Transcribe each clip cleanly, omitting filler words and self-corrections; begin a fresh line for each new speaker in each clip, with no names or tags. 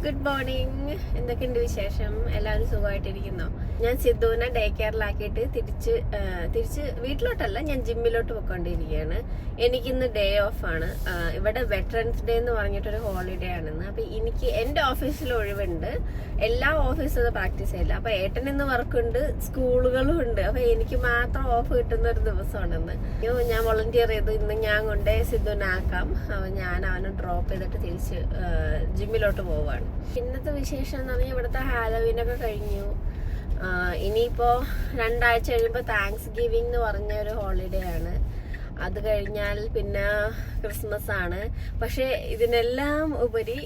Good morning. എന്തൊക്കെയുണ്ട് വിശേഷം? എല്ലാവരും സുഖമായിട്ടിരിക്കുന്നോ? ഞാൻ സിദ്ധുവിനെ ഡേ കെയറിലാക്കിയിട്ട് തിരിച്ച് വീട്ടിലോട്ടല്ല, ഞാൻ ജിമ്മിലോട്ട് പോയിക്കൊണ്ടിരിക്കുകയാണ്. എനിക്കിന്ന് ഡേ ഓഫ് ആണ്. ഇവിടെ വെറ്ററൻസ് ഡേ എന്ന് പറഞ്ഞിട്ടൊരു ഹോളിഡേ ആണെന്ന്. അപ്പൊ എനിക്ക് എൻ്റെ ഓഫീസിൽ ഒഴിവുണ്ട്. എല്ലാ ഓഫീസും അത് പ്രാക്ടീസ് ചെയ്യില്ല. അപ്പൊ ഏട്ടൻ ഇന്ന് വർക്കുണ്ട്, സ്കൂളുകളും ഉണ്ട്. അപ്പൊ എനിക്ക് മാത്രം ഓഫ് കിട്ടുന്ന ഒരു ദിവസമാണെന്ന്. ഞാൻ വോളണ്ടിയർ ചെയ്ത് ഇന്ന് ഞാൻ കൊണ്ട് സിദ്ധുവിനാക്കാം. ഞാൻ അവനെ ഡ്രോപ്പ് ചെയ്തിട്ട് തിരിച്ച് ജിമ്മിലോട്ട് പോവാണ്. ഇന്നത്തെ വിശേഷം എന്ന് പറഞ്ഞാൽ ഇവിടുത്തെ ഹാലോവീനൊക്കെ കഴിഞ്ഞു. ഇനിയിപ്പോ 2 ആഴ്ച കഴിയുമ്പോൾ താങ്ക്സ് ഗിവിംഗ് എന്ന് പറഞ്ഞ ഒരു ഹോളിഡേ ആണ്. അത് കഴിഞ്ഞാൽ പിന്നെ ക്രിസ്മസ് ആണ്. പക്ഷെ ഇതിനെല്ലാം ഉപരി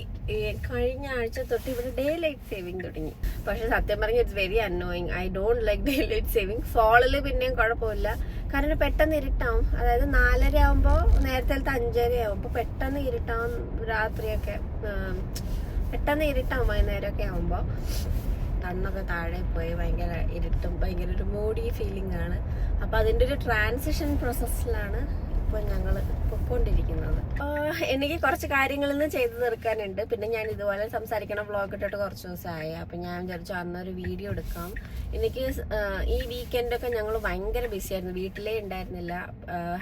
കഴിഞ്ഞ ആഴ്ച തൊട്ട് ഇവിടെ ഡേ ലൈറ്റ് സേവിങ് തുടങ്ങി. പക്ഷെ സത്യം പറഞ്ഞാൽ it's very annoying. I don't like daylight saving. ഫോളിൽ പിന്നെയും കുഴപ്പമില്ല, കാരണം പെട്ടെന്ന് ഇരുട്ടാവും. അതായത് 4:30 ആവുമ്പോൾ നേരത്തെ 5:30 ആവും. അപ്പോൾ പെട്ടെന്ന് ഇരുട്ടാവും. രാത്രിയൊക്കെ പെട്ടെന്ന് ഇരുട്ടാവും. വൈകുന്നേരമൊക്കെ ആവുമ്പോൾ കണ്ണൊക്കെ താഴെ പോയി ഭയങ്കര ഇരുട്ടും ഭയങ്കര ഒരു മൂഡി ഫീലിംഗ് ആണ്. അപ്പൊ അതിന്റെ ഒരു ട്രാൻസിഷൻ പ്രോസസ്സിലാണ് ഇപ്പോൾ ഞങ്ങൾ പൊയ്ക്കൊണ്ടിരിക്കുന്നത്. എനിക്ക് കുറച്ച് കാര്യങ്ങളിൽ നിന്ന് ചെയ്തു തീർക്കാനുണ്ട്. പിന്നെ ഞാൻ ഇതുപോലെ സംസാരിക്കണം വ്ളോഗ് ഇട്ടിട്ട് കുറച്ച് ദിവസമായി. അപ്പൊ ഞാൻ വിചാരിച്ചു അന്നൊരു വീഡിയോ എടുക്കാം. എനിക്ക് ഈ വീക്കെൻഡൊക്കെ ഞങ്ങൾ ഭയങ്കര ബിസി ആയിരുന്നു, വീട്ടിലേ ഉണ്ടായിരുന്നില്ല.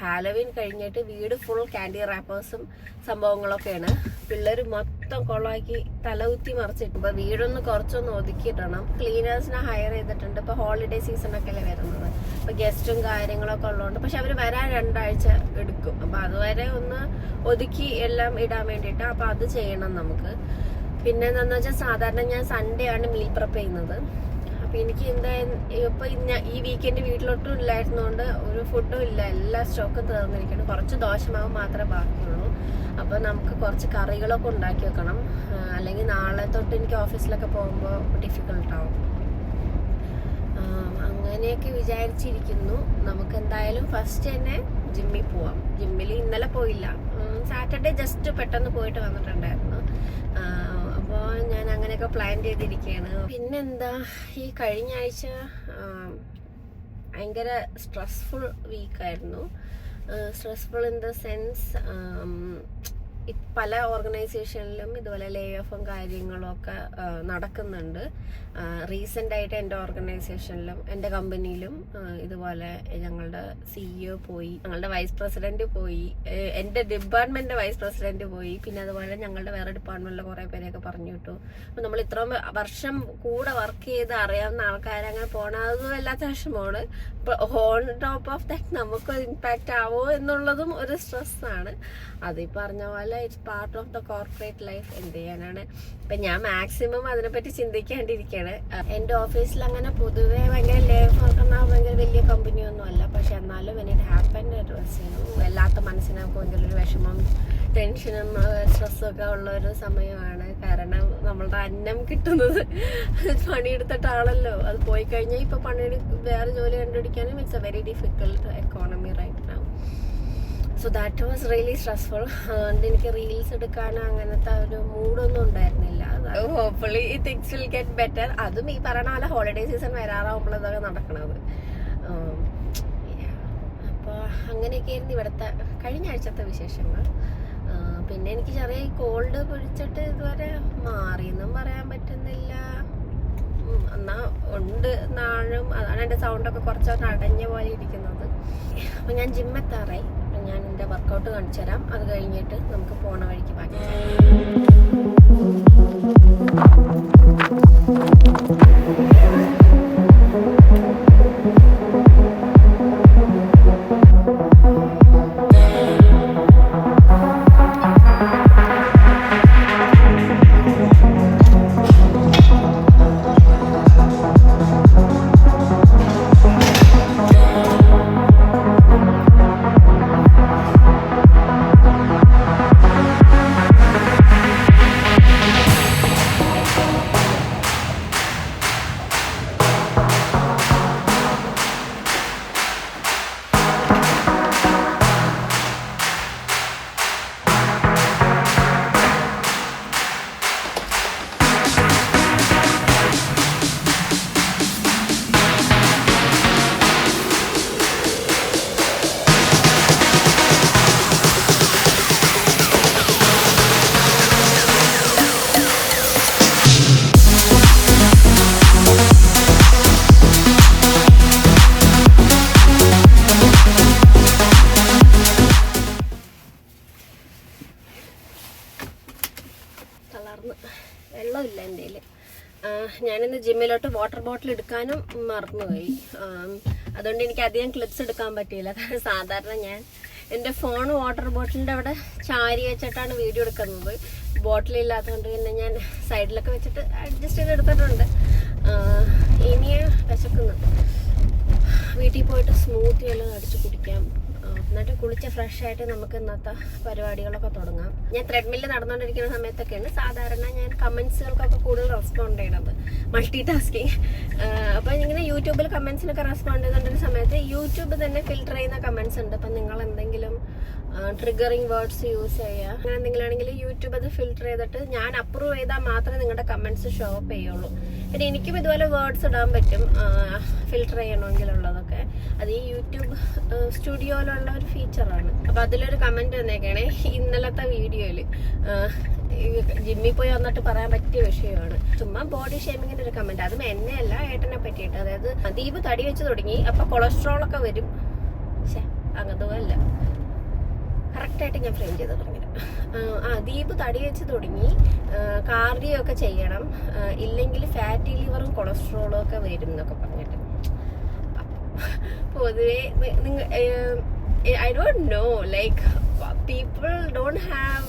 ഹാലോവീൻ കഴിഞ്ഞിട്ട് വീട് ഫുൾ ക്യാൻഡി റാപ്പേഴ്സും സംഭവങ്ങളൊക്കെയാണ്. പിള്ളേർ മൊത്തം കൊളാക്കി തലകുത്തി മറിച്ചിട്ട് ഇപ്പൊ വീടൊന്ന് കുറച്ചൊന്ന് ഒതുക്കിയിടണം. ക്ലീനേഴ്സിനെ ഹയർ ചെയ്തിട്ടുണ്ട്. ഇപ്പൊ ഹോളിഡേ സീസൺ ഒക്കെ അല്ലേ വരുന്നത്. ഇപ്പൊ ഗസ്റ്റും കാര്യങ്ങളൊക്കെ ഉള്ളതുകൊണ്ട്. പക്ഷെ അവര് വരാൻ 2 ആഴ്ച എടുക്കും. അപ്പൊ അതുവരെ ഒന്ന് ഒതുക്കി എല്ലാം ഇടാൻ വേണ്ടിയിട്ട്. അപ്പൊ അത് ചെയ്യണം നമുക്ക്. പിന്നെ എന്താന്ന് വെച്ചാൽ സാധാരണ ഞാൻ സൺഡേ ആണ് മീൽ പ്രിപ്പ് ചെയ്യുന്നത്. അപ്പൊ എനിക്ക് ഇപ്പൊ ഈ വീക്കെൻഡ് വീട്ടിലോട്ടും ഇല്ലായിരുന്നോണ്ട് ഒരു ഫുഡും ഇല്ല. എല്ലാ സ്റ്റോക്കും തീർന്നിരിക്കണം. കുറച്ച് ദോശമാവ് മാത്രമേ ബാക്കിയുള്ളൂ. അപ്പൊ നമുക്ക് കുറച്ച് കറികളൊക്കെ ഉണ്ടാക്കി വെക്കണം. അല്ലെങ്കിൽ നാളെ തൊട്ട് എനിക്ക് ഓഫീസിലൊക്കെ പോകുമ്പോൾ ഡിഫിക്കൽട്ടാവും. അങ്ങനെയൊക്കെ വിചാരിച്ചിരിക്കുന്നു. നമുക്ക് എന്തായാലും ഫസ്റ്റ് തന്നെ ജിമ്മിൽ പോവാം. ജിമ്മിൽ ഇന്നലെ പോയില്ല. സാറ്റർഡേ ജസ്റ്റ് പെട്ടെന്ന് പോയിട്ട് വന്നിട്ടുണ്ടായിരുന്നു. അപ്പോൾ ഞാൻ അങ്ങനെയൊക്കെ പ്ലാൻ ചെയ്തിരിക്കുകയാണ്. പിന്നെന്താ, ഈ കഴിഞ്ഞ ആഴ്ച ഭയങ്കര സ്ട്രെസ്ഫുൾ വീക്കായിരുന്നു. സ്ട്രെസ്ഫുൾ ഇൻ ദ സെൻസ് പല ഓർഗനൈസേഷനിലും ഇതുപോലെ ലേ ഓഫും കാര്യങ്ങളും ഒക്കെ നടക്കുന്നുണ്ട്. റീസെൻ്റ് ആയിട്ട് എൻ്റെ ഓർഗനൈസേഷനിലും എൻ്റെ കമ്പനിയിലും ഇതുപോലെ ഞങ്ങളുടെ CEO പോയി, ഞങ്ങളുടെ വൈസ് പ്രസിഡന്റ് പോയി, എൻ്റെ ഡിപ്പാർട്ട്മെന്റ് വൈസ് പ്രസിഡന്റ് പോയി. പിന്നെ അതുപോലെ ഞങ്ങളുടെ വേറെ ഡിപ്പാർട്ട്മെന്റിലെ കുറേ പേരെയൊക്കെ പറഞ്ഞു വിട്ടു. അപ്പം നമ്മൾ ഇത്രയും വർഷം കൂടെ വർക്ക് ചെയ്ത് അറിയാവുന്ന ആൾക്കാരങ്ങനെ പോണതും വല്ലാത്ത വിഷമമാണ്. ഓൺ ടോപ്പ് ഓഫ് ദാറ്റ് നമുക്ക് ഇമ്പാക്റ്റ് ആവോ എന്നുള്ളതും ഒരു സ്ട്രെസ്സാണ്. അത് ഈ പറഞ്ഞ പോലെ it's part of the corporate life. എന്ത് ചെയ്യാനാണ്. ഇപ്പൊ ഞാൻ മാക്സിമം അതിനെപ്പറ്റി ചിന്തിക്കാണ്ടിരിക്കുകയാണ്. എൻ്റെ ഓഫീസിൽ അങ്ങനെ പൊതുവെ ഭയങ്കര ഭയങ്കര വലിയ കമ്പനിയൊന്നും അല്ല. പക്ഷെ എന്നാലും എനിക്ക് ഹാപ്പൻ്റെ വല്ലാത്ത മനസ്സിനൊക്കെ ഭയങ്കര ഒരു വിഷമം, ടെൻഷനും സ്ട്രെസ്സും ഒക്കെ ഉള്ള ഒരു സമയമാണ്. കാരണം നമ്മളുടെ അന്നം കിട്ടുന്നത് പണിയെടുത്തിട്ടാണല്ലോ. അത് പോയി കഴിഞ്ഞാൽ ഇപ്പൊ വേറെ ജോലി കണ്ടുപിടിക്കാനും it's a very difficult economy right now. So that was really stressful. അതുകൊണ്ട് എനിക്ക് റീൽസ് എടുക്കാനോ അങ്ങനത്തെ ഒരു മൂഡൊന്നും ഉണ്ടായിരുന്നില്ല. Hopefully things will get better. അതും ഈ പറയുന്ന പോലെ ഹോളിഡേ സീസൺ വരാറാവുമ്പോൾ ഇതൊക്കെ നടക്കണത്. അപ്പോൾ അങ്ങനെയൊക്കെയായിരുന്നു ഇവിടുത്തെ കഴിഞ്ഞ ആഴ്ചത്തെ വിശേഷങ്ങൾ. പിന്നെ എനിക്ക് ചെറിയ കോൾഡ് പിടിച്ചിട്ട് ഇതുവരെ മാറിയെന്നും പറയാൻ പറ്റുന്നില്ല. എന്നാ ഉണ്ട് നാളും. അതാണ് എൻ്റെ സൗണ്ടൊക്കെ കുറച്ചൊക്കെ അടഞ്ഞ പോലെ ഇരിക്കുന്നത്. അപ്പം ഞാൻ ജിമ്മെത്താറായി. അപ്പം ഞാൻ എൻ്റെ വർക്കൗട്ട് കാണിച്ചു തരാം. അത് കഴിഞ്ഞിട്ട് നമുക്ക് പോണ വഴിക്ക് ബാക്കി തളർന്ന്. വെള്ളമില്ല എൻ്റെ കയ്യിൽ. ഞാനിന്ന് ജിമ്മിലോട്ട് വാട്ടർ ബോട്ടിൽ എടുക്കാനും മറന്നുപോയി. അതുകൊണ്ട് എനിക്ക് അധികം ക്ലിപ്സ് എടുക്കാൻ പറ്റിയില്ല. കാരണം സാധാരണ ഞാൻ എൻ്റെ ഫോൺ വാട്ടർ ബോട്ടിലിൻ്റെ അവിടെ ചാരി വെച്ചിട്ടാണ് വീഡിയോ എടുക്കുന്നത്. ബോട്ടിലില്ലാത്തതുകൊണ്ട് പിന്നെ ഞാൻ സൈഡിലൊക്കെ വെച്ചിട്ട് അഡ്ജസ്റ്റ് ചെയ്ത് എടുത്തിട്ടുണ്ട്. ഇനി വിശക്കുന്നു. വീട്ടിൽ പോയിട്ട് സ്മൂത്തി എല്ലാം അടിച്ച് കുടിക്കാം. എന്നിട്ട് കുളിച്ച് ഫ്രഷ് ആയിട്ട് നമുക്ക് ഇന്നത്തെ പരിപാടികളൊക്കെ തുടങ്ങാം. ഞാൻ ത്രെഡ്മില്ല് നടന്നുകൊണ്ടിരിക്കുന്ന സമയത്തൊക്കെയാണ് സാധാരണ ഞാൻ കമൻസുകൾക്കൊക്കെ കൂടുതൽ റെസ്പോണ്ട് ചെയ്യണത്. Multi tasking. അപ്പം ഇങ്ങനെ യൂട്യൂബിൽ കമൻസിനൊക്കെ റെസ്പോണ്ട് ചെയ്തുകൊണ്ടിരുന്ന സമയത്ത് യൂട്യൂബ് തന്നെ ഫിൽട്ടർ ചെയ്യുന്ന കമൻസ് ഉണ്ട്. അപ്പം നിങ്ങൾ എന്തെങ്കിലും ട്രിഗറിങ് വേർഡ്സ് യൂസ് ചെയ്യുക, അങ്ങനെ എന്തെങ്കിലും ആണെങ്കിൽ യൂട്യൂബ് അത് ഫിൽട്ടർ ചെയ്തിട്ട് ഞാൻ അപ്രൂവ് ചെയ്താൽ മാത്രമേ നിങ്ങളുടെ കമൻസ് ഷോ അപ്പ് ചെയ്യുള്ളൂ. പിന്നെ എനിക്കും ഇതുപോലെ വേർഡ്സ് ഇടാൻ പറ്റും ഫിൽട്ടർ ചെയ്യണമെങ്കിലുള്ളതൊക്കെ. അത് ഈ യൂട്യൂബ് സ്റ്റുഡിയോയിലുള്ള ഒരു ഫീച്ചറാണ്. അപ്പം അതിലൊരു കമൻറ്റ് വന്നേക്കാണേ ഇന്നലത്തെ വീഡിയോയിൽ. ജിമ്മിൽ പോയി വന്നിട്ട് പറയാൻ പറ്റിയ വിഷയമാണ്. ചുമ്മാ ബോഡി ഷേമിങ്ങിൻ്റെ ഒരു കമൻറ്റ്. അതും എന്നെയല്ല, ഏട്ടനെ പറ്റിയിട്ട്. അതായത് ദീപ് തടി വെച്ച് തുടങ്ങി, അപ്പം കൊളസ്ട്രോളൊക്കെ വരും. പക്ഷേ അങ്ങനല്ല, കറക്റ്റായിട്ട് ഞാൻ ഫ്രെയിം ചെയ്ത് തുടങ്ങി. ദീപ് തടി വെച്ച് തുടങ്ങി, കാർഡിയോ ഒക്കെ ചെയ്യണം, ഇല്ലെങ്കിൽ ഫാറ്റി ലിവറും കൊളസ്ട്രോളും ഒക്കെ വരും എന്നൊക്കെ പറഞ്ഞിട്ട്. പൊതുവേ I don't know, like people don't have.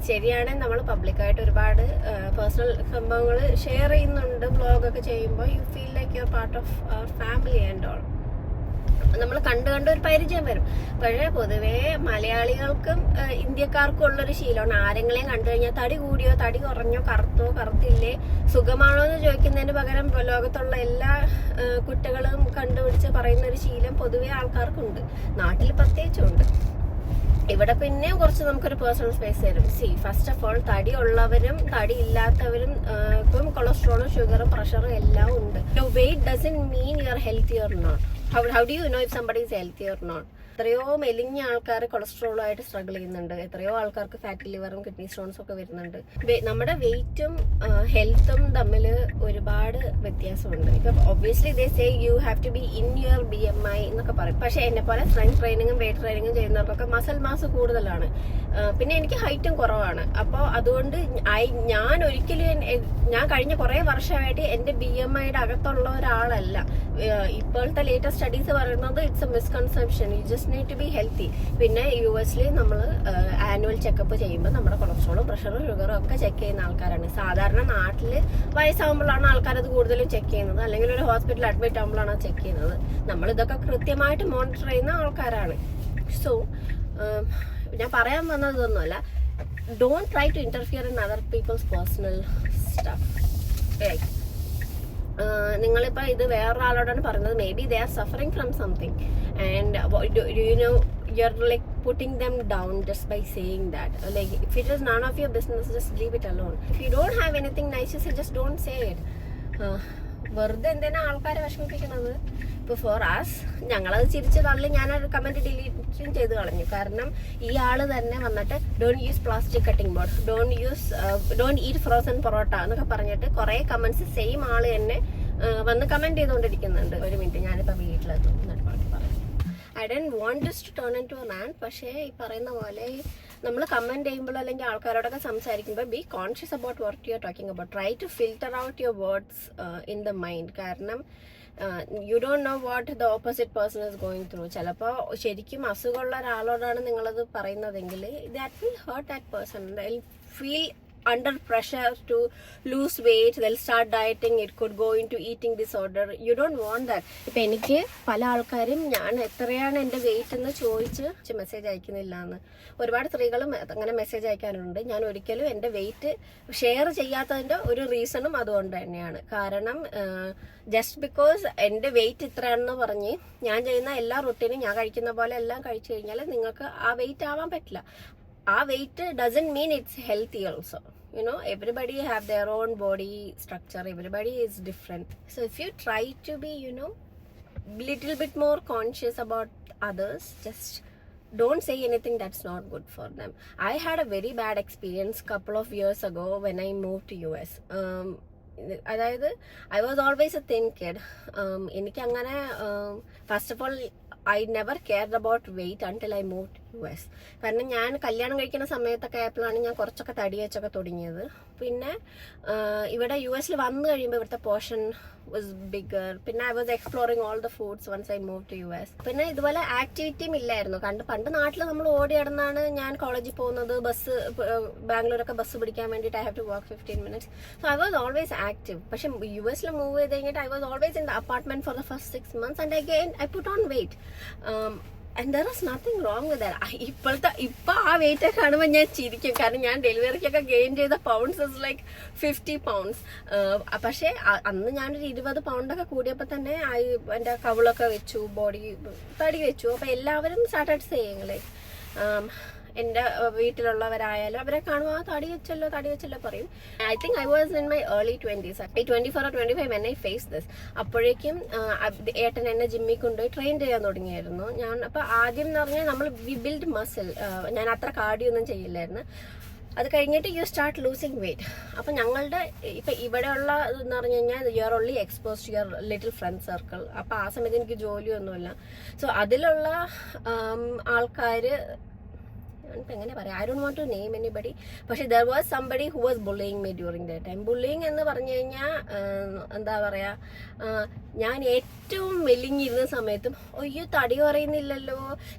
ശരിയാണ്, നമ്മൾ പബ്ലിക്കായിട്ട് ഒരുപാട് പേഴ്സണൽ സംഭവങ്ങൾ ഷെയർ ചെയ്യുന്നുണ്ട് വ്ളോഗൊക്കെ ചെയ്യുമ്പോൾ. You feel like you are part of our family and all. നമ്മൾ കണ്ട് ഒരു പരിചയം വരും. പക്ഷേ പൊതുവേ മലയാളികൾക്കും ഇന്ത്യക്കാർക്കും ഉള്ളൊരു ശീലമാണ് ആരെങ്കിലും കണ്ടു കഴിഞ്ഞാൽ തടി കൂടിയോ തടി കുറഞ്ഞോ കറുത്തോ കറുത്തില്ലേ സുഖമാണോ എന്ന് ചോദിക്കുന്നതിന് പകരം ലോകത്തുള്ള എല്ലാ കുറ്റങ്ങളും കണ്ടുപിടിച്ച് പറയുന്ന ഒരു ശീലം പൊതുവേ ആൾക്കാർക്കുണ്ട്. നാട്ടിൽ പ്രത്യേകിച്ചുണ്ട്. ഇവിടെ പിന്നെ കുറച്ച് നമുക്കൊരു പേഴ്സണൽ സ്പേസ് തരും. ഫസ്റ്റ് ഓഫ് ഓൾ തടി ഉള്ളവരും തടി ഇല്ലാത്തവരും ഇപ്പം കൊളസ്ട്രോളും ഷുഗറും പ്രഷറും എല്ലാം ഉണ്ട്. Weight doesn't mean you are healthy or not. How do you know if somebody is healthy or not? എത്രയോ മെലിഞ്ഞ ആൾക്കാർ കൊളസ്ട്രോളുമായിട്ട് സ്ട്രഗിൾ ചെയ്യുന്നുണ്ട്. എത്രയോ ആൾക്കാർക്ക് ഫാറ്റി ലിവറും കിഡ്നി സ്റ്റോൺസും ഒക്കെ വരുന്നുണ്ട്. നമ്മുടെ വെയിറ്റും ഹെൽത്തും തമ്മിൽ ഒരുപാട് വ്യത്യാസമുണ്ട്. ഇപ്പം obviously they say you have to be in your BMI എന്നൊക്കെ പറയും. പക്ഷെ എന്നെ പോലെ സ്ട്രെങ്ത് ട്രെയിനിങ്ങും വെയിറ്റ് ട്രെയിനിങ്ങും ചെയ്യുന്നവർക്കൊക്കെ മസിൽ മാസ് കൂടുതലാണ്. പിന്നെ എനിക്ക് ഹൈറ്റും കുറവാണ്. അപ്പോൾ അതുകൊണ്ട് ഞാൻ ഒരിക്കലും ഞാൻ കഴിഞ്ഞ കുറേ വർഷമായിട്ട് എൻ്റെ BMIയുടെ അകത്തുള്ള ഒരാളല്ല. ഇപ്പോഴത്തെ ലേറ്റസ്റ്റ് സ്റ്റഡീസ് പറയുന്നത് it's a misconception. You just need to be healthy. പിന്നെ US നമ്മൾ ആനുവൽ ചെക്കപ്പ് ചെയ്യുമ്പോൾ നമ്മുടെ കൊളസ്ട്രോളും പ്രഷറും ഷുഗറും ഒക്കെ ചെക്ക് ചെയ്യുന്ന ആൾക്കാരാണ്. സാധാരണ നാട്ടിൽ വയസ്സാകുമ്പോഴാണ് ആൾക്കാരത് കൂടുതലും ചെക്ക് ചെയ്യുന്നത്, അല്ലെങ്കിൽ ഒരു ഹോസ്പിറ്റലിൽ അഡ്മിറ്റ് ആകുമ്പോഴാണ് ചെക്ക് ചെയ്യുന്നത്. നമ്മളിതൊക്കെ കൃത്യമായിട്ട് മോണിറ്റർ ചെയ്യുന്ന ആൾക്കാരാണ്. സോ ഞാൻ പറയാൻ വന്നത് ഇതൊന്നുമല്ല. Don't try to interfere in other people's personal stuff. നിങ്ങളിപ്പോൾ ഇത് വേറൊരാളോടാണ് പറയുന്നത്. Maybe they are suffering from something and you know you are like putting them down just by saying that. Like if it is none of your business just leave it alone. If you don't have anything nice say just don't say it. വെറുതെ എന്തിനാ ആൾക്കാരെ വിഷമിപ്പിക്കുന്നത്? ഇപ്പോൾ four as ഞങ്ങളത് ചിരിച്ച് തള്ളി ഞാനൊരു comment ഡിലീറ്റും ചെയ്ത് കളഞ്ഞു. കാരണം ഈ ആള് തന്നെ വന്നിട്ട് don't use plastic cutting board, don't eat frozen parotta എന്നൊക്കെ പറഞ്ഞിട്ട് കുറേ കമൻസ് സെയിം ആള് തന്നെ വന്ന് കമൻറ്റ് ചെയ്തുകൊണ്ടിരിക്കുന്നുണ്ട്. ഒരു മിനിറ്റ്, ഞാനിപ്പോൾ വീട്ടിലെത്തും എന്നിട്ട് ബാക്കി പറയാം. I don't want this to turn into a rant. പക്ഷേ ഈ പറയുന്ന പോലെ നമ്മൾ കമൻറ്റ് ചെയ്യുമ്പോൾ അല്ലെങ്കിൽ ആൾക്കാരോടൊക്കെ സംസാരിക്കുമ്പോൾ be conscious about what you are talking about. Try to filter out your words in the mind. കാരണം you don't know what the opposite person is going through. ചിലപ്പോൾ ശരിക്കും അസുഖമുള്ള ഒരാളോടാണ് നിങ്ങളത് പറയുന്നതെങ്കിൽ that will hurt that person. The feel under pressure to lose weight, they'll start dieting, it could go into eating disorder. You don't want that. ഇപ്പം എനിക്ക് പല ആൾക്കാരും ഞാൻ എത്രയാണ് എൻ്റെ വെയിറ്റ് എന്ന് ചോദിച്ച് മെസ്സേജ് അയക്കുന്നില്ല എന്ന്. ഒരുപാട് സ്ത്രീകളും അങ്ങനെ മെസ്സേജ് അയക്കാറുണ്ട്. ഞാൻ ഒരിക്കലും എൻ്റെ വെയിറ്റ് ഷെയർ ചെയ്യാത്തതിൻ്റെ ഒരു റീസണും അതുകൊണ്ട് തന്നെയാണ്. കാരണം ജസ്റ്റ് ബിക്കോസ് എൻ്റെ വെയിറ്റ് ഇത്രയാണെന്ന് പറഞ്ഞ് ഞാൻ ചെയ്യുന്ന എല്ലാ റൊട്ടീനും ഞാൻ കഴിക്കുന്ന പോലെ എല്ലാം കഴിച്ചു കഴിഞ്ഞാൽ നിങ്ങൾക്ക് ആ വെയിറ്റ് ആവാൻ പറ്റില്ല. ആ wait doesn't mean it's healthy also. You know, everybody have their own body structure, everybody is different. So if you try to be, you know, little bit more conscious about others, just don't say anything that's not good for them. I had a very bad experience couple of years ago when I moved to US. അതായത് I was always a thin kid. എനിക്ക് അങ്ങനെ first of all I never cared about weight until I moved US. കാരണം ഞാൻ കല്യാണം കഴിക്കുന്ന സമയത്തൊക്കെ ആയപ്പോഴാണ് ഞാൻ കുറച്ചൊക്കെ തടി വെച്ചൊക്കെ തുടങ്ങിയത്. പിന്നെ ഇവിടെ US വന്നു കഴിയുമ്പോൾ ഇവിടുത്തെ പോർഷൻ വാസ് ബിഗർ. പിന്നെ I was exploring all the foods once I move to US. പിന്നെ ഇതുപോലെ ആക്ടിവിറ്റിയും ഇല്ലായിരുന്നു. പണ്ട് നാട്ടിൽ നമ്മൾ ഓടി നടന്നാണ് ഞാൻ കോളേജിൽ പോകുന്നത്. ബാംഗ്ലൂരൊക്കെ ബസ് പിടിക്കാൻ വേണ്ടിയിട്ട് I have to walk 15 minutes. So I was always active. പക്ഷെ US മൂവ് ചെയ്ത് കഴിഞ്ഞിട്ട് I was always in the apartment for the first 6 months and again I put on weight. And there is nothing wrong with that. ഇപ്പൊ ആ wait കാണുമ്പോൾ ഞാൻ ചിരിക്കും. കാരണം ഞാൻ ഡെലിവറിക്കൊക്കെ ഗെയിൻ ചെയ്ത പൗണ്ട്സ് ഇസ് ലൈക്ക് 50 pounds. പക്ഷെ അന്ന് ഞാനൊരു 20 pound കൂടിയപ്പോൾ തന്നെ എൻ്റെ കവിളൊക്കെ വെച്ചു, ബോഡി തടി വെച്ചു. അപ്പൊ എല്ലാവരും സ്റ്റാർട്ടഡ് സേയിങ് ലൈക്ക് എൻ്റെ വീട്ടിലുള്ളവരായാലും അവരെ കാണുമ്പോൾ തടി വെച്ചല്ലോ പറയും. I think I was in my early 20s, 24 or 25 when I faced this. അപ്പോഴേക്കും ഏട്ടൻ എന്നെ ജിമ്മിൽ കൊണ്ടുപോയി ട്രെയിൻ ചെയ്യാൻ തുടങ്ങിയായിരുന്നു. ഞാൻ അപ്പൊ ആദ്യം എന്ന് പറഞ്ഞാൽ നമ്മൾ വി ബിൽഡ് മസിൽ. ഞാൻ അത്ര കാർഡിയോ ഒന്നും ചെയ്യില്ലായിരുന്നു. അത് കഴിഞ്ഞിട്ട് യു സ്റ്റാർട്ട് ലൂസിങ് വെയിറ്റ്. അപ്പൊ ഞങ്ങളുടെ ഇപ്പൊ ഇവിടെയുള്ള എന്ന് പറഞ്ഞു കഴിഞ്ഞാൽ you are only expose to your little friend circle. അപ്പൊ ആ സമയത്ത് എനിക്ക് ജോലിയൊന്നുമില്ല. സോ അതിലുള്ള ആൾക്കാര് എങ്ങനെ പറയാം, I don't want to name anybody. പക്ഷെ there was somebody who was bullying me during the time. Bullying എന്ന് പറഞ്ഞു കഴിഞ്ഞാൽ എന്താ പറയാ, ഞാൻ ഏറ്റവും മെലിഞ്ഞിരുന്ന സമയത്തും അയ്യോ തടി കുറയുന്നില്ലല്ലോ,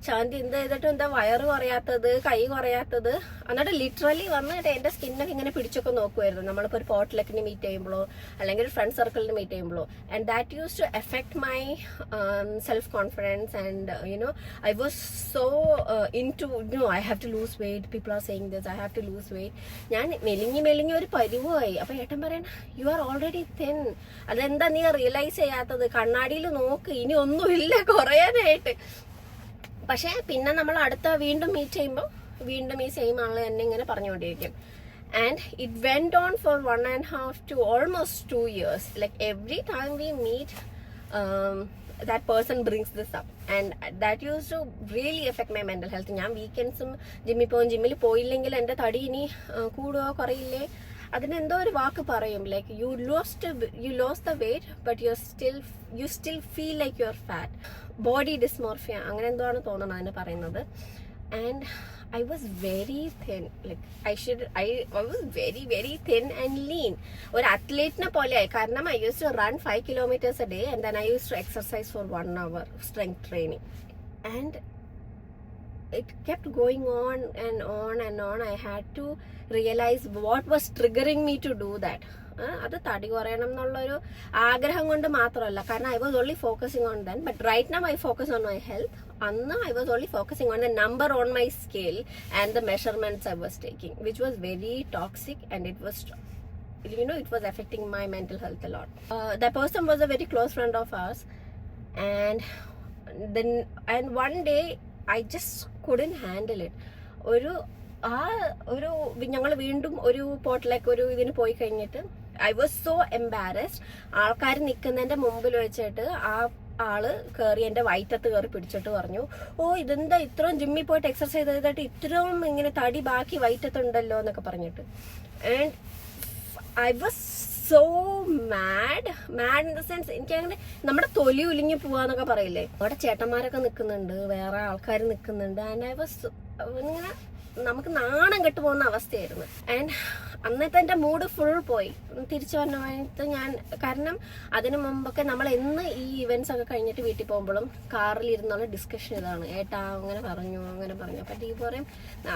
ശാന്തി എന്ത് ചെയ്തിട്ടും എന്താ വയറ് കുറയാത്തത്, കൈ കുറയാത്തത്. എന്നിട്ട് ലിറ്ററലി വന്നിട്ട് എന്റെ സ്കിന്നൊക്കെ ഇങ്ങനെ പിടിച്ചൊക്കെ നോക്കുമായിരുന്നു. നമ്മളിപ്പോൾ ഒരു പോട്ടിലൊക്കെ മീറ്റ് ചെയ്യുമ്പോഴോ അല്ലെങ്കിൽ ഒരു ഫ്രണ്ട് സർക്കിളിന് മീറ്റ് ചെയ്യുമ്പോഴോ. And that use to effect my self confidence. And you know I was so into I have to lose weight. People are saying this, I have to lose weight. ഞാൻ മെലിഞ്ഞ് ഒരു പരുവായി. അപ്പൊ ഏട്ടൻ പറയണ you are already thin. അതെന്താ നീ realise ചെയ്യാത്തത്? കണ്ണാടിയിൽ നോക്ക്, ഇനി ഒന്നുമില്ല കുറയാനായിട്ട്. പക്ഷെ പിന്നെ നമ്മൾ വീണ്ടും മീറ്റ് ചെയ്യുമ്പോൾ വീണ്ടും ഈ സെയിം ആള് തന്നെ ഇങ്ങനെ പറഞ്ഞുകൊണ്ടിരിക്കും. And it went on for 1.5 to almost 2 years. Like every time we meet, that person brings this up, and that used to really affect my mental health. ഞാൻ വീക്കെൻഡ്സും ജിമ്മിൽ പോയില്ലെങ്കിൽ എൻ്റെ തടി ഇനി കൂടുകയോ കുറയില്ലേ, അതിനെന്തോ ഒരു വാക്ക് പറയും. Like you lost the weight but you still feel like you are fat. Body dysmorphia അങ്ങനെ എന്തോ ആണ് തോന്നുന്നത് അതിന് പറയുന്നത്. And I was very thin. Like I was very, very thin and lean. ഒരു അത്ലറ്റിനെ പോലെയായി. കാരണം I used to run 5 kilometers a day and then I used to exercise for 1 hour strength training. And it kept going on and on and on. I had to realize what was triggering me to do that. അത് തടി കുറയണം എന്നുള്ളൊരു ആഗ്രഹം കൊണ്ട് മാത്രമല്ല. കാരണം I was only focusing on then. But right now I focus on my health. അന്ന് I was only focusing on the number on my scale and the measurements I was taking, which was very toxic and it was affecting my mental health a lot. That person was a very close friend of ours, and one day I just couldn't handle it. ഞങ്ങൾ വീണ്ടും ഒരു പോട്ടിലേക്ക് ഒരു ഇതിന് പോയി കഴിഞ്ഞിട്ട് I was so embarrassed. ആൾക്കാർ നിൽക്കുന്നതിന്റെ മുമ്പിൽ വെച്ചിട്ട് ആ ആള് കയറി എന്റെ വയറ്റത്ത് കയറി പിടിച്ചിട്ട് പറഞ്ഞു, ഓ ഇതെന്താ ഇത്രയും ജിമ്മിൽ പോയിട്ട് എക്സർസൈസ് ചെയ്തിട്ട് ഇത്രയും ഇങ്ങനെ തടി ബാക്കി വയറ്റത്തുണ്ടല്ലോ എന്നൊക്കെ പറഞ്ഞിട്ട്. And I was so mad in the sense, എനിക്കങ്ങനെ നമ്മുടെ തൊലി ഉലിഞ്ഞു പോവാന്നൊക്കെ പറയില്ലേ, അവിടെ ചേട്ടന്മാരൊക്കെ നിൽക്കുന്നുണ്ട്, വേറെ ആൾക്കാർ നിൽക്കുന്നുണ്ട്. ആൻഡ് ഐ വാസ് ഇങ്ങനെ നമുക്ക് നാണം കെട്ടു പോകുന്ന അവസ്ഥയായിരുന്നു. ആൻഡ് അന്നത്തെ എൻ്റെ മൂഡ് ഫുൾ പോയി. തിരിച്ചു വന്നമായിട്ട് ഞാൻ, കാരണം അതിനു മുമ്പൊക്കെ നമ്മൾ എന്ന് ഈ ഇവന്റ്സ് ഒക്കെ കഴിഞ്ഞിട്ട് വീട്ടിൽ പോകുമ്പോഴും കാറിൽ ഇരുന്നുള്ള ഡിസ്കഷൻ ഇതാണ്, ഏട്ടാ അങ്ങനെ പറഞ്ഞു. അപ്പം ടീ പറയും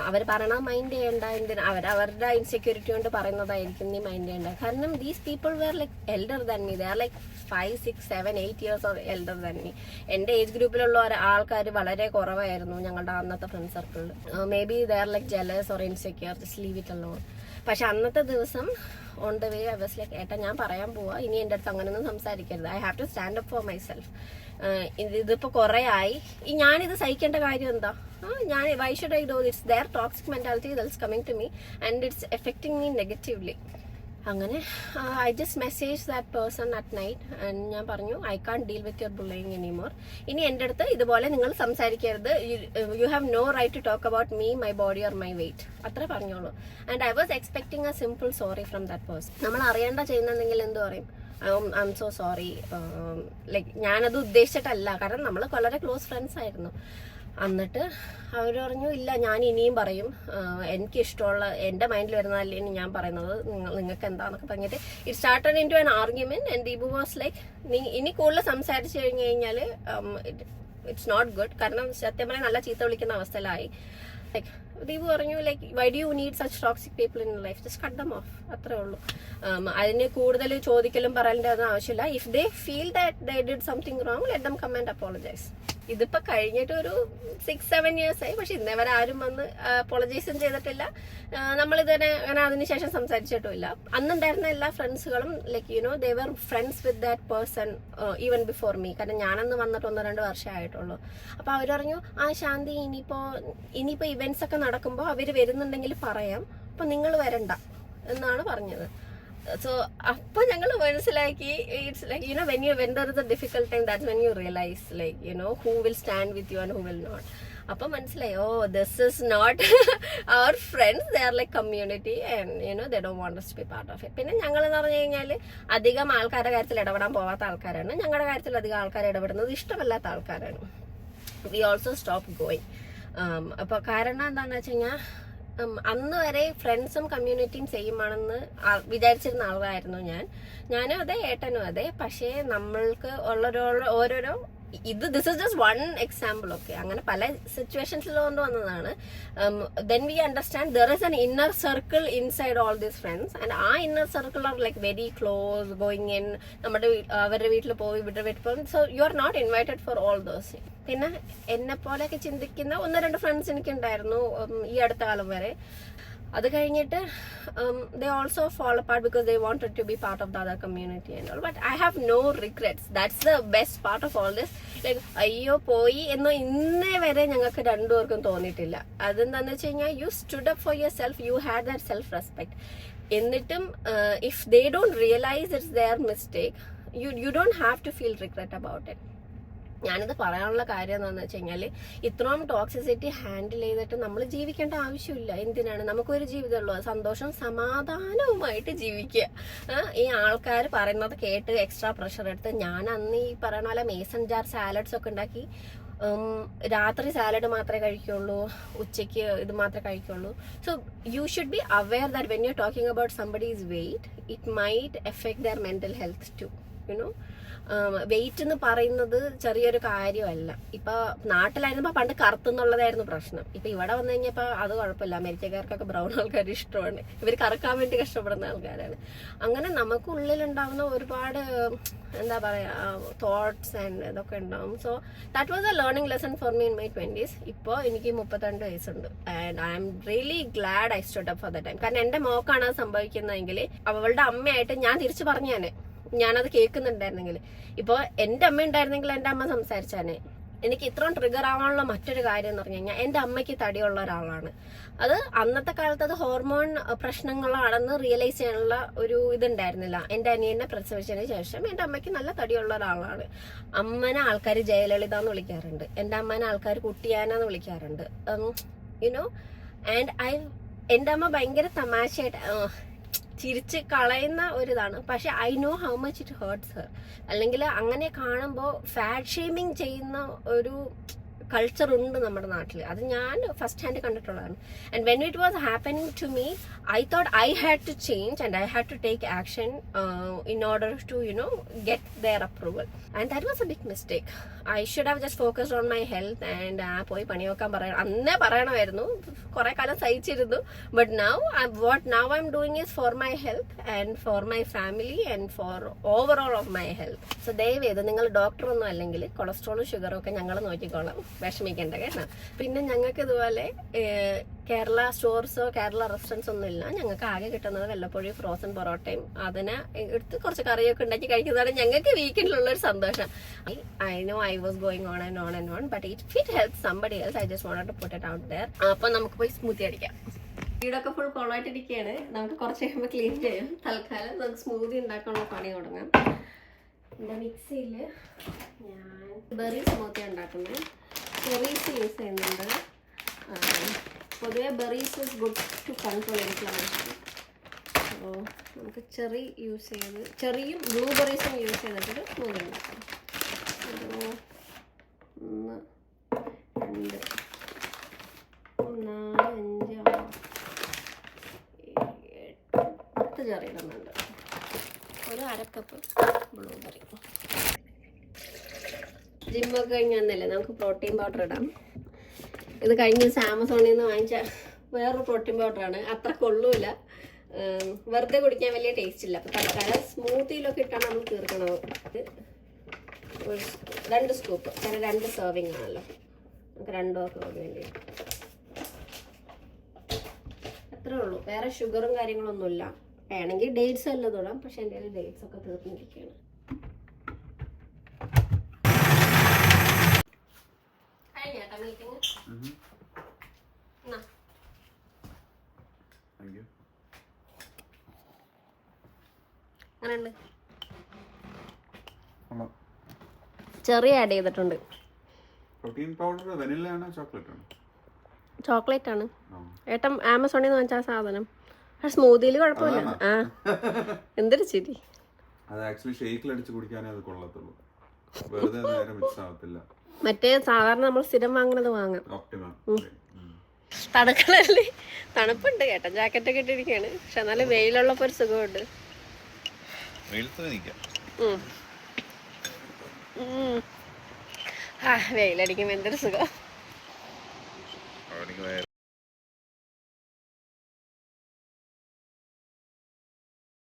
അവർ പറയണത് മൈൻഡ് ചെയ്യണ്ട, എന്തിനാ അവരുടെ ഇൻസെക്യൂരിറ്റി കൊണ്ട് പറയുന്നതായിരിക്കും നീ മൈൻഡ് ചെയ്യണ്ട. കാരണം these people were like elder than me. They are like 5, 6, 7, 8 years or elder than me. എൻ്റെ ഏജ് ഗ്രൂപ്പിലുള്ള ആൾക്കാർ വളരെ കുറവായിരുന്നു ഞങ്ങളുടെ അന്നത്തെ ഫ്രണ്ട് സർക്കിളിൽ. Maybe they are like jealous or insecure, just leave it alone. പക്ഷെ അന്നത്തെ ദിവസം on the way I was like, ഏട്ടാ ഞാൻ പറയാൻ പോവാ, ഇനി എൻ്റെ അടുത്ത് അങ്ങനെയൊന്നും സംസാരിക്കരുത്. I have to stand up for my self. ഇതിപ്പോൾ കുറേ ആയി, ഞാനിത് സഹിക്കേണ്ട കാര്യം എന്താ? Why should I do this? There toxic mentality that's coming to me and it's affecting me negatively. അങ്ങനെ I just message that person at night and ഞാൻ പറഞ്ഞു, I can't deal with your bullying anymore. ഇനി എൻ്റെ അടുത്ത് ഇതുപോലെ നിങ്ങൾ സംസാരിക്കരുത്. You have no right to talk about me, my body or my weight. അത്ര പറഞ്ഞോളൂ. And I was expecting a simple sorry from that person. നമ്മൾ അറിയേണ്ട ചെയ്യുന്നുണ്ടെങ്കിൽ എന്ത് പറയും, I M so sorry. Like ഞാനത് ഉദ്ദേശിച്ചിട്ടല്ല, കാരണം നമ്മൾ വളരെ ക്ലോസ് ഫ്രണ്ട്സ് ആയിരുന്നു. എന്നിട്ട് അവർ പറഞ്ഞു ഇല്ല ഞാൻ ഇനിയും പറയും, എനിക്കിഷ്ടമുള്ള എൻ്റെ മൈൻഡിൽ വരുന്നതല്ലേ ഇനി ഞാൻ പറയുന്നത്, നിങ്ങൾക്ക് എന്താണെന്നൊക്കെ പറഞ്ഞിട്ട് it started into an argument. And Deepu was like ഇനി കൂടുതൽ സംസാരിച്ചു കഴിഞ്ഞു കഴിഞ്ഞാൽ ഇറ്റ്സ് നോട്ട് ഗുഡ്. കാരണം സത്യം പറഞ്ഞാൽ നല്ല ചീത്ത വിളിക്കുന്ന അവസ്ഥയിലായി. ലൈക്ക് ദീപു പറഞ്ഞു like why do you need such toxic people in life, just cut them off, അത്രേ ഉള്ളൂ. അതിന് കൂടുതൽ ചോദിക്കലും പറയേണ്ട ഒന്നും ആവശ്യമില്ല. If they feel that they did something wrong let them come and apologise. ഇതിപ്പോ കഴിഞ്ഞിട്ട് ഒരു 6-7 years ആയി, പക്ഷെ ഇന്നേവരെ ആരും വന്ന് അപ്പോളജൈസും ചെയ്തിട്ടില്ല. നമ്മളിതന്നെ അങ്ങനെ അതിനുശേഷം സംസാരിച്ചിട്ടുമില്ല. അന്നുണ്ടായിരുന്ന എല്ലാ ഫ്രണ്ട്സുകളും like you know they were friends with that person even before me. കാരണം ഞാനന്ന് വന്നിട്ട് 1-2 വർഷമായിട്ടുള്ളൂ. അപ്പൊ അവർ പറഞ്ഞു ശാന്തി ഇനിയിപ്പോ ഇവന്റ്സ് ഒക്കെ നടക്കുമ്പോൾ അവര് വരുന്നുണ്ടെങ്കിൽ പറയാം, അപ്പൊ നിങ്ങൾ വരണ്ട എന്നാണ് പറഞ്ഞത്. സോ അപ്പൊ ഞങ്ങൾ മനസ്സിലാക്കി it's like you know when there is a difficult time, that's when you realize like you know who will stand with you and who will not. അപ്പൊ മനസ്സിലായി this is not our friends, they are like community and you know they don't want us to be part of it. പിന്നെ ഞങ്ങൾ എന്ന് പറഞ്ഞു കഴിഞ്ഞാൽ അധികം ആൾക്കാരുടെ കാര്യത്തിൽ ഇടപെടാൻ പോവാത്ത ആൾക്കാരാണ്. ഞങ്ങളുടെ കാര്യത്തിൽ അധികം ആൾക്കാർ ഇടപെടുന്നത് ഇഷ്ടമല്ലാത്ത ആൾക്കാരാണ്. we also stopped going. അപ്പൊ കാരണം എന്താണെന്ന് വെച്ച് കഴിഞ്ഞാൽ അന്ന് വരെ ഫ്രണ്ട്സും കമ്മ്യൂണിറ്റിയും സെയിമാണെന്ന് വിചാരിച്ചിരുന്ന ആളായിരുന്നു ഞാനും അതെ, ഏട്ടനും അതെ. പക്ഷേ നമ്മൾക്ക് ഓരോരോ this is just one example, okay? അങ്ങനെ പല സിറ്റുവേഷൻസിൽ കൊണ്ടുവന്നതാണ്. Then we understand there is an inner circle inside all these friends, and ആ inner circle are like very close, going in അവരുടെ വീട്ടിൽ പോയി ഇവരുടെ വീട്ടിൽ പോകും. So you are not invited for all those. പിന്നെ എന്നെ പോലെയൊക്കെ ചിന്തിക്കുന്ന 1-2 ഫ്രണ്ട്സ് എനിക്കുണ്ടായിരുന്നു ഈ അടുത്ത കാലം വരെ. അത് കഴിഞ്ഞിട്ട് they also fall apart because they wanted to be part of the other community and all. But I have no regrets. That's the best part of all this. Like അയ്യോ പോയി എന്നോ ഇന്നേ വരെ ഞങ്ങൾക്ക് രണ്ടുപേർക്കും തോന്നിയിട്ടില്ല. അതെന്താന്ന് വെച്ച് കഴിഞ്ഞാൽ you stood up for yourself, you had that self respect. എന്നിട്ടും if they don't realize it's their mistake, you don't have to feel regret about it. ഞാനിത് പറയാനുള്ള കാര്യം എന്താണെന്ന് വെച്ച് കഴിഞ്ഞാൽ ഇത്രയും ടോക്സിസിറ്റി ഹാൻഡിൽ ചെയ്തിട്ട് നമ്മൾ ജീവിക്കേണ്ട ആവശ്യമില്ല. എന്തിനാണ്? നമുക്കൊരു ജീവിതമുള്ളൂ, സന്തോഷം സമാധാനവുമായിട്ട് ജീവിക്കുക. ഈ ആൾക്കാർ പറയുന്നത് കേട്ട് എക്സ്ട്രാ പ്രഷർ എടുത്ത് ഞാൻ അന്ന് ഈ പറയുന്ന പോലെ മേസൺ ജാർ സാലഡ്സ് ഒക്കെ ഉണ്ടാക്കി രാത്രി സാലഡ് മാത്രമേ കഴിക്കുള്ളൂ, ഉച്ചയ്ക്ക് ഇത് മാത്രമേ കഴിക്കുള്ളൂ. So you should be aware that when you are talking about somebody's weight it might effect their mental health too. You know weight എന്ന് പറയുന്നത് ചെറിയൊരു കാര്യമല്ല. ഇപ്പൊ നാട്ടിലായിരുന്നപ്പോ പണ്ട് കറുത്തെന്നുള്ളതായിരുന്നു പ്രശ്നം. ഇപ്പൊ ഇവിടെ വന്നു കഴിഞ്ഞപ്പോ അത് കുഴപ്പമില്ല. അമേരിക്കക്കാർക്കൊക്കെ ബ്രൗൺ ആൾക്കാർ ഇഷ്ടമാണ്, ഇവർ കറക്കാൻ വേണ്ടി കഷ്ടപ്പെടുന്ന ആൾക്കാരാണ്. അങ്ങനെ നമുക്കുള്ളിലുണ്ടാവുന്ന ഒരുപാട് എന്താ പറയാ തോട്ട്സ് ആൻഡ് ഇതൊക്കെ ഉണ്ടാവും. So that was A learning lesson for me in my 20s. ഇപ്പോൾ എനിക്ക് 32 വയസ്സുണ്ട് and I am really GLAAD I stood up for the time. കാരണം എന്റെ മോക്കാണ് അത് സംഭവിക്കുന്നതെങ്കിൽ അവളുടെ അമ്മയായിട്ട് ഞാൻ തിരിച്ചു പറഞ്ഞാനെ, ഞാനത് കേൾക്കുന്നുണ്ടായിരുന്നെങ്കിൽ. ഇപ്പോൾ എൻ്റെ അമ്മ ഉണ്ടായിരുന്നെങ്കിൽ എൻ്റെ അമ്മ സംസാരിച്ചാനെ. എനിക്ക് ഇത്രയും ട്രിഗർ ആവാനുള്ള മറ്റൊരു കാര്യം എന്ന് പറഞ്ഞു കഴിഞ്ഞാൽ എൻ്റെ അമ്മയ്ക്ക് തടിയുള്ള ഒരാളാണ്. അത് അന്നത്തെ കാലത്ത് അത് ഹോർമോൺ പ്രശ്നങ്ങളാണെന്ന് റിയലൈസ് ചെയ്യാനുള്ള ഒരു ഇതുണ്ടായിരുന്നില്ല. എൻ്റെ അനിയനെ പ്രസവിച്ചതിന് ശേഷം എൻ്റെ അമ്മയ്ക്ക് നല്ല തടിയുള്ള ഒരാളാണ്. അമ്മനെ ആൾക്കാർ ജയലളിത എന്ന് വിളിക്കാറുണ്ട്, എൻ്റെ അമ്മനെ ആൾക്കാർ കുട്ടിയാനെന്ന് വിളിക്കാറുണ്ട്. യുനോ ആൻഡ് എൻ്റെ അമ്മ ഭയങ്കര തമാശയായിട്ട് ചിരിച്ച് കളയുന്ന ഒരിതാണ്. പക്ഷെ I know how much it hertz her. അല്ലെങ്കിൽ അങ്ങനെ കാണുമ്പോൾ ഫാറ്റ് ഷെയ്മിങ് ചെയ്യുന്ന ഒരു കൾച്ചർ ഉണ്ട് നമ്മുടെ നാട്ടിൽ. അത് ഞാൻ ഫസ്റ്റ് ഹാൻഡ് കണ്ടിട്ടുള്ളതാണ്. And when it was happening to me I thought I had to change and I had to take action in order to, you know, get their approval. And that was a big mistake. I should have just focused on my health and പോയി പണി നോക്കാൻ അന്നേ പറയണമായിരുന്നു. കുറെ കാലം സഹിച്ചിരുന്നു. But now what I'm doing is for my health and for my family and for overall of my health. So ദയവേത് നിങ്ങൾ ഡോക്ടറൊന്നും അല്ലെങ്കിൽ കൊളസ്ട്രോളും ഷുഗറും ഒക്കെ ഞങ്ങൾ നോക്കിക്കോളാം, വിഷമിക്കേണ്ട കേട്ടോ. പിന്നെ ഞങ്ങൾക്ക് ഇതുപോലെ കേരള സ്റ്റോർസോ കേരള റെസ്റ്റോറൻറ്റ്സ് ഒന്നും ഇല്ല. ഞങ്ങൾക്ക് ആകെ കിട്ടുന്നത് വല്ലപ്പോഴും ഫ്രോസൺ പൊറോട്ടയും അതിനെ എടുത്ത് കുറച്ച് കറിയൊക്കെ ഉണ്ടാക്കി കഴിക്കുന്നതാണ് ഞങ്ങൾക്ക് വീക്കെൻഡിലുള്ള ഒരു സന്തോഷം. I know I was going on and on and on, but if it helps somebody else, I just wanted to put it out there. അപ്പൊ നമുക്ക് പോയി സ്മൂത്തി അടിക്കാം. വീടൊക്കെ ഫുൾ കോളായിട്ടിരിക്കുകയാണ്. നമുക്ക് കുറച്ച് കഴിയുമ്പോൾ ക്ലീൻ ചെയ്യും. തൽക്കാലം നമുക്ക് സ്മൂത്തി ഉണ്ടാക്കാനുള്ള പണി തുടങ്ങാം. എൻ്റെ മിക്സിയിൽ ഞാൻ ബെറി സ്മൂത്തി ഉണ്ടാക്കുന്നത്. ചെറീസ് യൂസ് ചെയ്യുന്നുണ്ട്. പൊതുവെ berries is good to control inflammation. അപ്പോൾ നമുക്ക് ചെറി യൂസ് ചെയ്ത് ചെറിയും ബ്ലൂബെറീസും യൂസ് ചെയ്തിട്ട് സ്മൂത്തി ഉണ്ടാക്കാം. ഒരു 1 2 നോർത്ത് ചെറി ഇടുന്നുണ്ട്, ഒരു 1/2 കപ്പ് ബ്ലൂബെറി. ജിമ്മൊക്കെ കഴിഞ്ഞ് വന്നല്ലേ, നമുക്ക് പ്രോട്ടീൻ പൗഡർ ഇടാം. ഇത് കഴിഞ്ഞ ആമസോണിൽ നിന്ന് വാങ്ങിച്ച വേറൊരു പ്രോട്ടീൻ പൗഡറാണ്, അത്ര കൊള്ളൂല, വെറുതെ കുടിക്കാൻ വലിയ ടേസ്റ്റ് ഇല്ല. അപ്പം തൽക്കാലം സ്മൂത്തിയിലൊക്കെ ഇട്ടാണ് നമ്മൾ തീർക്കണത്. ഇത് 2 സ്കൂപ്പ്, കാരണം 2 സെർവിങ് ആണല്ലോ, നമുക്ക് 2 പേർക്ക് വേണ്ടി. അത്രേ ഉള്ളൂ, വേറെ ഷുഗറും കാര്യങ്ങളൊന്നുമില്ല. വേണമെങ്കിൽ ഡേറ്റ്സ് എല്ലാം തൊടാം, പക്ഷെ എൻ്റെ കയ്യിൽ ഡേറ്റ്സ് ഒക്കെ തീർന്നിരിക്കുകയാണ്. കഴിഞ്ഞേട്ടാ മീറ്റിംഗ്? അങ്ങനെയുണ്ട്. ചെറിയ ആഡ് ചെയ്തിട്ടുണ്ട്.
പ്രോട്ടീൻ പൗഡർ വനില ആണോ ചോക്ലേറ്റ് ആണോ?
ചോക്ലേറ്റ് ആണ് ഏട്ടൻ ആമസോണിൽ നിന്ന് വാങ്ങിച്ച സാധനം. പക്ഷെ സ്മൂത്തിയിൽ കുഴപ്പമില്ല. ആ എന്തൊരു ചിരി.
അത് ആക്ച്വലി ഷേക്കിൽ അടിച്ച് കുടിക്കാനേ അത് കൊള്ളത്തുള്ളൂ, വെറുതെ നേരെ മിക്സ് ആവത്തില്ല.
മറ്റേ സാധാരണ നമ്മൾ സ്ഥിരം വാങ്ങുന്നത് വാങ്ങാം.
ഒപ്റ്റിമം.
തണുക്കണല്ലേ, തണുപ്പുണ്ട്. ഏട്ടൻ ജാക്കറ്റ് ഒക്കെ ഇട്ടിരിക്കുകയാണ്, പക്ഷെ എന്നാലും വെയിലുള്ളപ്പോ ഒരു സുഖമുണ്ട്. വെയിലടിക്കുമ്പോ എന്തൊരു സുഖം.